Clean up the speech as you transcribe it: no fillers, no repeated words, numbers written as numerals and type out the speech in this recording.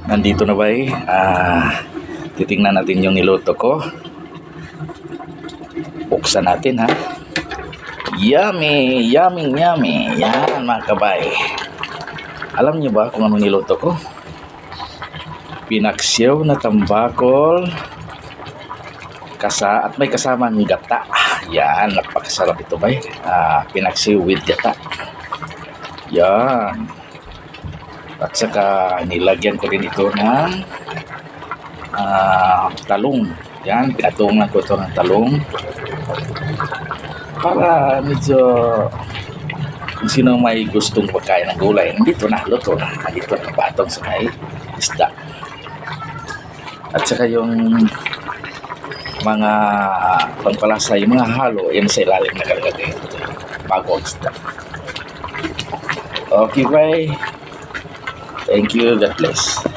Nandito na ba eh? Titingnan natin yung niluto ko. Buksan natin ha. Yummy! Yummy, yummy! Yan mga kabay. Alam niyo ba kung ano niluto ko? Pinaksiw na tambakol at may kasamang gata. Yan, napakasarap ito ba eh? Pinaksiw with gata. Yan. At saka nilagyan ko din ito ng talong. Yan, pinatungan ko ito ng talong para medyo kung sino may gustong pagkain ng gulay, nandito na, luto na. Nandito na patong sa may isda. At saka yung mga pangpalasa, yung mga halo, yan sa ilalim na kalagay bago ang isda. Okay, bye. Thank you. God bless.